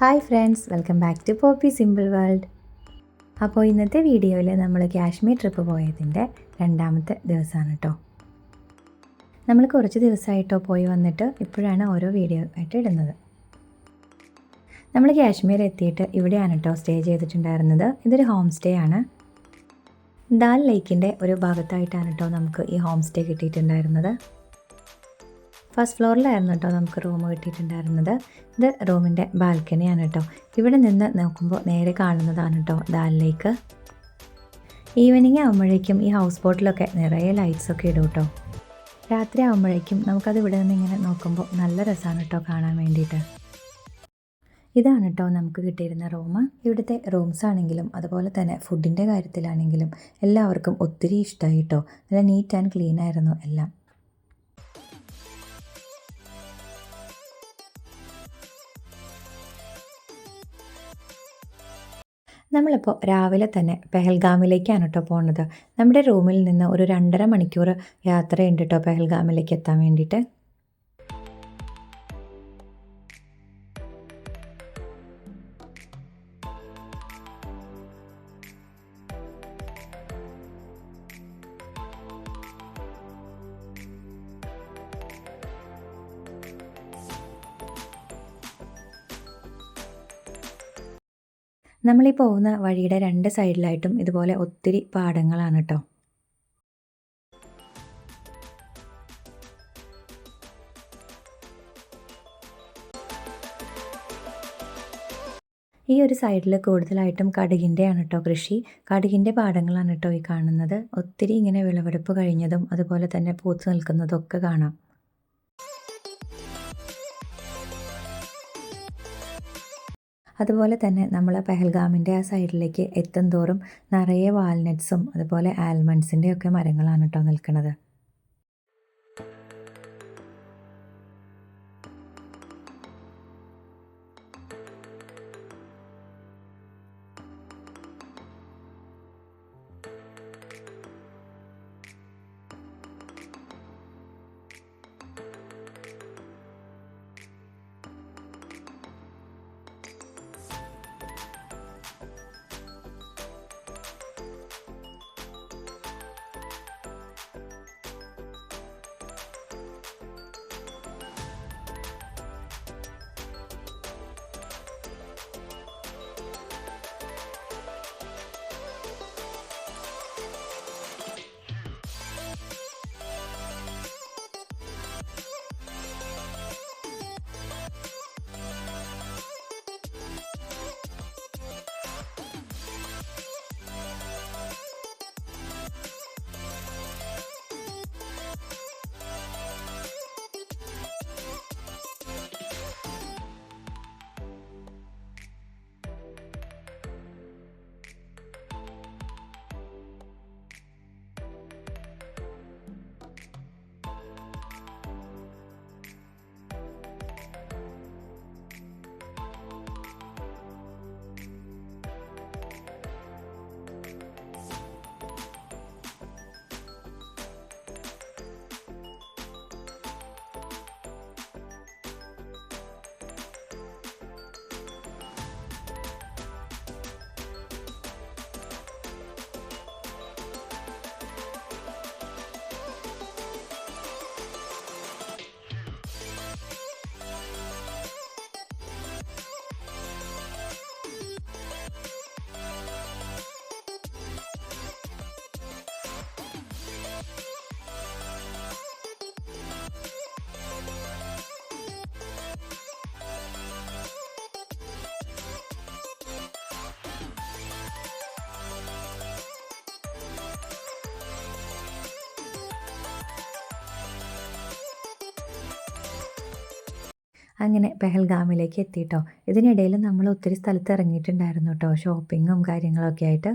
Hi friends, welcome back to Poppy Simple World. അപ്പോൾ ഇന്നത്തെ വീഡിയോയിൽ നമ്മൾ കാശ്മീർ ട്രിപ്പ് പോയതിൻ്റെ രണ്ടാമത്തെ ദിവസമാണ് കേട്ടോ. നമ്മൾ കുറച്ച് ദിവസമായിട്ടോ പോയി വന്നിട്ട് ഇപ്പോഴാണ് ഓരോ വീഡിയോ ആയിട്ട് ഇടുന്നത്. നമ്മൾ കാശ്മീർ എത്തിയിട്ട് ഇവിടെയാണ് കേട്ടോ സ്റ്റേ ചെയ്തിട്ടുണ്ടായിരുന്നത്. ഇതൊരു ഹോം സ്റ്റേ ആണ്. ദാൽ ലേക്കിൻ്റെ ഒരു ഭാഗത്തായിട്ടാണ് കേട്ടോ നമുക്ക് ഈ ഹോം സ്റ്റേ കിട്ടിയിട്ടുണ്ടായിരുന്നത്. ഫസ്റ്റ് ഫ്ലോറിലായിരുന്നു കേട്ടോ നമുക്ക് റൂം കിട്ടിയിട്ടുണ്ടായിരുന്നത്. ഇത് റൂമിൻ്റെ ബാൽക്കണിയാണ് കേട്ടോ. ഇവിടെ നിന്ന് നോക്കുമ്പോൾ നേരെ കാണുന്നതാണ് കേട്ടോ ദാൽ ലേക്ക്. ഈവനിങ് ആകുമ്പോഴേക്കും ഈ ഹൗസ് ബോട്ടിലൊക്കെ നിറയെ ലൈറ്റ്സൊക്കെ ഇടും കേട്ടോ. രാത്രി ആകുമ്പോഴേക്കും നമുക്കത് ഇവിടെ നിന്ന് ഇങ്ങനെ നോക്കുമ്പോൾ നല്ല രസമാണ് കേട്ടോ കാണാൻ വേണ്ടിയിട്ട്. ഇതാണ് കേട്ടോ നമുക്ക് കിട്ടിയിരുന്ന റൂം. ഇവിടുത്തെ റൂംസ് ആണെങ്കിലും അതുപോലെ തന്നെ ഫുഡിൻ്റെ കാര്യത്തിലാണെങ്കിലും എല്ലാവർക്കും ഒത്തിരി ഇഷ്ടമായി കേട്ടോ. നല്ല നീറ്റ് ആൻഡ് ക്ലീൻ ആയിരുന്നു എല്ലാം. നമ്മളിപ്പോൾ രാവിലെ തന്നെ പെഹൽഗാമിലേക്കാണ് കേട്ടോ പോകുന്നത്. നമ്മുടെ റൂമിൽ നിന്ന് ഒരു 2.5 മണിക്കൂർ യാത്രയുണ്ട് കേട്ടോ പെഹൽഗാമിലേക്ക് എത്താൻ വേണ്ടിയിട്ട്. നമ്മളീ പോകുന്ന വഴിയുടെ 2 സൈഡിലായിട്ടും ഇതുപോലെ ഒത്തിരി പാടങ്ങളാണ് കേട്ടോ. ഈ ഒരു സൈഡിൽ കൂടുതലായിട്ടും കടുകിൻ്റെയാണ് കേട്ടോ കൃഷി. കടുകിൻ്റെ പാടങ്ങളാണ് കേട്ടോ ഈ കാണുന്നത്. ഒത്തിരി ഇങ്ങനെ വിളവെടുപ്പ് കഴിഞ്ഞതും അതുപോലെ തന്നെ പൂത്ത് നിൽക്കുന്നതും ഒക്കെ കാണാം. അതുപോലെ തന്നെ നമ്മൾ പെഹൽഗാമിൻ്റെ ആ സൈഡിലേക്ക് എത്തുന്തോറും നിറയെ വാൽനട്ട്സും അതുപോലെ ആൽമണ്ട്സിൻ്റെ ഒക്കെ മരങ്ങളാണ് കേട്ടോ നിൽക്കുന്നത്. അങ്ങനെ പെഹൽഗാമിലേക്ക് എത്തിയിട്ടോ. ഇതിനിടയിൽ നമ്മൾ ഒത്തിരി സ്ഥലത്ത് ഇറങ്ങിയിട്ടുണ്ടായിരുന്നു കേട്ടോ, ഷോപ്പിങ്ങും കാര്യങ്ങളൊക്കെ ആയിട്ട്.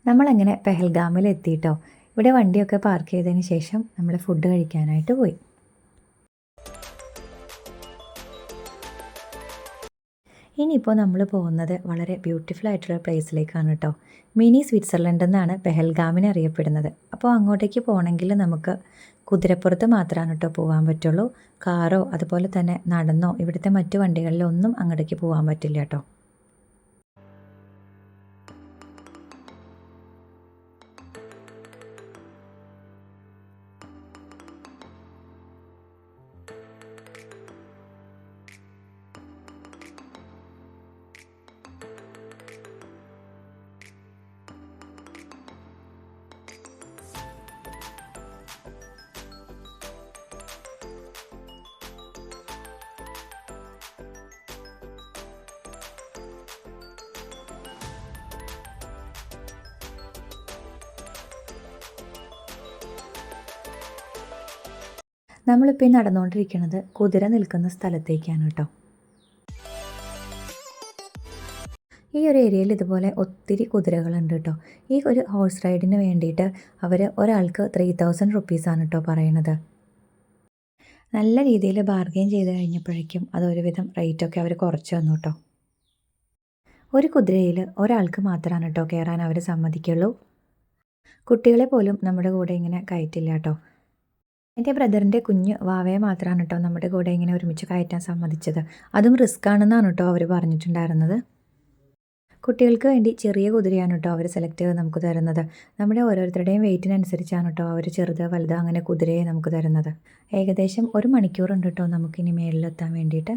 നമ്മളങ്ങനെ പെഹൽഗാമിൽ എത്തിയിട്ടോ. ഇവിടെ വണ്ടിയൊക്കെ പാർക്ക് ചെയ്തതിന് ശേഷം നമ്മൾ ഫുഡ് കഴിക്കാനായിട്ട് പോയി. ഇനിയിപ്പോൾ നമ്മൾ പോകുന്നത് വളരെ ബ്യൂട്ടിഫുൾ ആയിട്ടുള്ള പ്ലേസിലേക്കാണ് കേട്ടോ. മിനി സ്വിറ്റ്സർലൻഡ് എന്നാണ് പെഹൽഗാമിനെ അറിയപ്പെടുന്നത്. അപ്പോൾ അങ്ങോട്ടേക്ക് പോകണമെങ്കിൽ നമുക്ക് കുതിരപ്പുറത്ത് മാത്രമാണ് കേട്ടോ പോകാൻ പറ്റുള്ളൂ. കാറോ അതുപോലെ തന്നെ നടന്നോ ഇവിടുത്തെ മറ്റു വണ്ടികളിലോ ഒന്നും അങ്ങോട്ടേക്ക് പോകാൻ പറ്റില്ല കേട്ടോ. നമ്മളിപ്പോൾ ഈ നടന്നുകൊണ്ടിരിക്കുന്നത് കുതിര നിൽക്കുന്ന സ്ഥലത്തേക്കാണ് കേട്ടോ. ഈ ഒരു ഏരിയയിൽ ഇതുപോലെ ഒത്തിരി കുതിരകളുണ്ട് കേട്ടോ. ഈ ഒരു ഹോഴ്സ് റൈഡിന് വേണ്ടിയിട്ട് അവർ ഒരാൾക്ക് 3000 റുപ്പീസാണ് കേട്ടോ പറയണത്. നല്ല രീതിയിൽ ബാർഗെയിൻ ചെയ്ത് കഴിഞ്ഞപ്പോഴേക്കും അതൊരുവിധം റേറ്റൊക്കെ അവർ കുറച്ച് തന്നു കേട്ടോ. ഒരു കുതിരയിൽ ഒരാൾക്ക് മാത്രമാണ് കേട്ടോ കയറാൻ അവർ സമ്മതിക്കുള്ളൂ. കുട്ടികളെ പോലും നമ്മുടെ കൂടെ ഇങ്ങനെ കയറ്റില്ല കേട്ടോ. എൻ്റെ ബ്രദറിൻ്റെ കുഞ്ഞ് വാവയെ മാത്രമാണ് കേട്ടോ നമ്മുടെ കൂടെ ഇങ്ങനെ ഒരുമിച്ച് കയറ്റാൻ സമ്മതിച്ചത്. അതും റിസ്ക് ആണെന്നാണ് കേട്ടോ അവർ പറഞ്ഞിട്ടുണ്ടായിരുന്നത്. കുട്ടികൾക്ക് വേണ്ടി ചെറിയ കുതിരയാണ് കേട്ടോ അവർ സെലക്ട് ചെയ്ത് നമുക്ക് തരുന്നത്. നമ്മുടെ ഓരോരുത്തരുടെയും വെയിറ്റിനനുസരിച്ചാണ് കേട്ടോ അവർ ചെറുത് വലുത് അങ്ങനെ കുതിരയെ നമുക്ക് തരുന്നത്. ഏകദേശം 1 മണിക്കൂറുണ്ട് കേട്ടോ നമുക്കിനി മേളിലെത്താൻ വേണ്ടിയിട്ട്.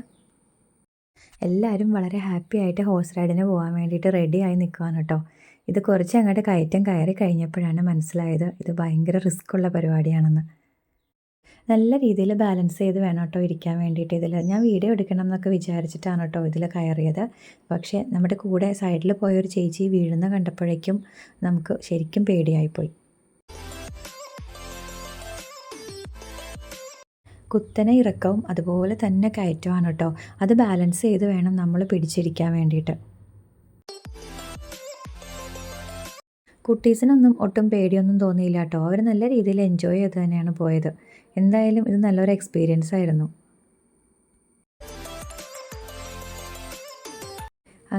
എല്ലാവരും വളരെ ഹാപ്പി ആയിട്ട് ഹോഴ്സ് റൈഡിന് പോകാൻ വേണ്ടിയിട്ട് റെഡിയായി നിൽക്കുകയാണ് കേട്ടോ. ഇത് കുറച്ച് അങ്ങോട്ട് കയറ്റം കയറി കഴിഞ്ഞപ്പോഴാണ് മനസ്സിലായത് ഇത് ഭയങ്കര റിസ്ക്കുള്ള പരിപാടിയാണെന്ന്. നല്ല രീതിയിൽ ബാലൻസ് ചെയ്ത് വേണം കേട്ടോ ഇരിക്കാൻ വേണ്ടിയിട്ട്. ഇതിൽ ഞാൻ വീഡിയോ എടുക്കണം എന്നൊക്കെ വിചാരിച്ചിട്ടാണ് കേട്ടോ ഇതിൽ കയറിയത്. പക്ഷേ നമ്മുടെ കൂടെ സൈഡിൽ പോയൊരു ചേച്ചി വീഴുന്ന കണ്ടപ്പോഴേക്കും നമുക്ക് ശരിക്കും പേടിയായിപ്പോയി. കുത്തനെ ഇറക്കവും അതുപോലെ തന്നെ കയറ്റമാണ് കേട്ടോ. അത് ബാലൻസ് ചെയ്ത് വേണം നമ്മൾ പിടിച്ചിരിക്കാൻ വേണ്ടിയിട്ട്. കുട്ടീസിനൊന്നും ഒട്ടും പേടിയൊന്നും തോന്നിയില്ല കേട്ടോ. അവർ നല്ല രീതിയിൽ എൻജോയ് ചെയ്ത് തന്നെയാണ് പോയത്. എന്തായാലും ഇത് നല്ലൊരു എക്സ്പീരിയൻസ് ആയിരുന്നു.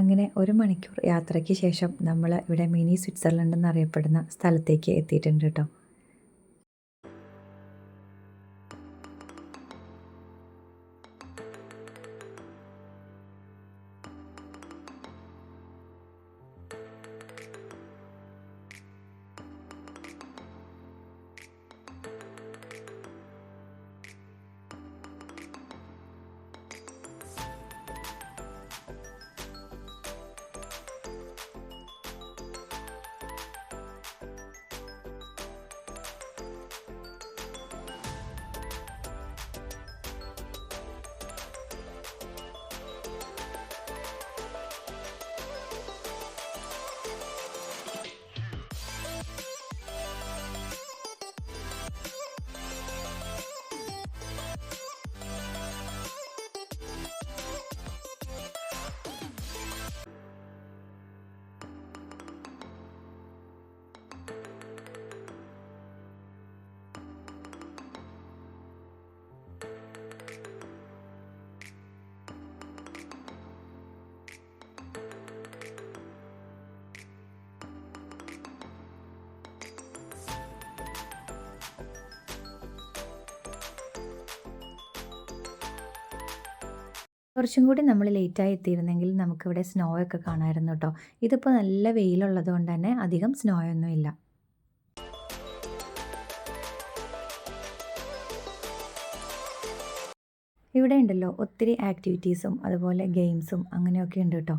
അങ്ങനെ 1 മണിക്കൂർ യാത്രയ്ക്ക് ശേഷം നമ്മൾ ഇവിടെ മിനി സ്വിറ്റ്സർലൻഡ് എന്നറിയപ്പെടുന്ന സ്ഥലത്തേക്ക് എത്തിയിട്ടുണ്ട് കേട്ടോ. കുറച്ചും കൂടി നമ്മൾ ലേറ്റായി എത്തിയിരുന്നെങ്കിൽ നമുക്കിവിടെ സ്നോ ഒക്കെ കാണാമായിരുന്നു കേട്ടോ. ഇതിപ്പോൾ നല്ല വെയിലുള്ളത് കൊണ്ട് തന്നെ അധികം സ്നോ ഒന്നും ഇല്ല. ഇവിടെ ഉണ്ടല്ലോ ഒത്തിരി ആക്ടിവിറ്റീസും അതുപോലെ ഗെയിംസും അങ്ങനെയൊക്കെ ഉണ്ട് കേട്ടോ.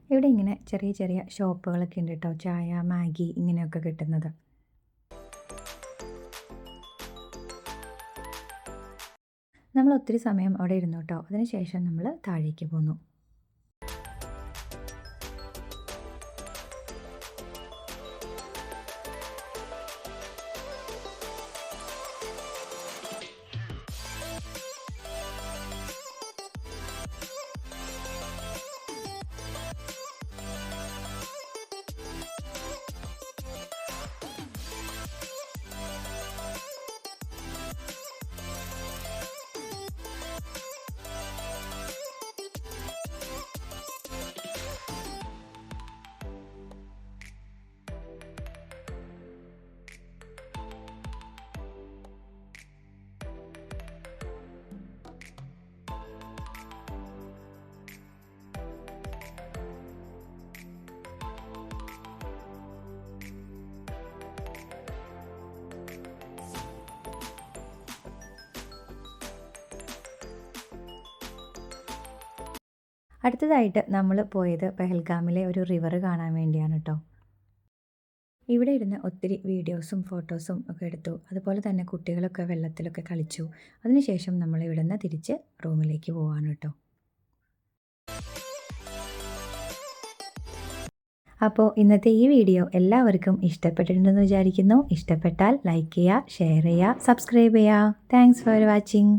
ഇവിടെ ഇങ്ങനെ ചെറിയ ചെറിയ ഷോപ്പുകളൊക്കെ ഉണ്ട് കേട്ടോ, ചായ, മാഗി ഇങ്ങനെയൊക്കെ കിട്ടുന്നത്. നമ്മൾ ഒത്തിരി സമയം അവിടെ ഇരുന്നു കേട്ടോ. അതിനുശേഷം നമ്മൾ താഴേക്ക് പോന്നു. അടുത്തതായിട്ട് നമ്മൾ പോയത് പെഹൽഗാമിലെ ഒരു റിവർ കാണാൻ വേണ്ടിയാണ് കേട്ടോ. ഇവിടെ ഇരുന്ന് ഒത്തിരി വീഡിയോസും ഫോട്ടോസും ഒക്കെ എടുത്തു. അതുപോലെ തന്നെ കുട്ടികളൊക്കെ വെള്ളത്തിലൊക്കെ കളിച്ചു. അതിനുശേഷം നമ്മൾ ഇവിടെ നിന്ന് തിരിച്ച് റൂമിലേക്ക് പോവാണ് കേട്ടോ. അപ്പോൾ ഇന്നത്തെ ഈ വീഡിയോ എല്ലാവർക്കും ഇഷ്ടപ്പെട്ടിട്ടുണ്ടെന്ന് വിചാരിക്കുന്നു. ഇഷ്ടപ്പെട്ടാൽ ലൈക്ക് ചെയ്യുക, ഷെയർ ചെയ്യുക, സബ്സ്ക്രൈബ് ചെയ്യുക. Thanks for watching.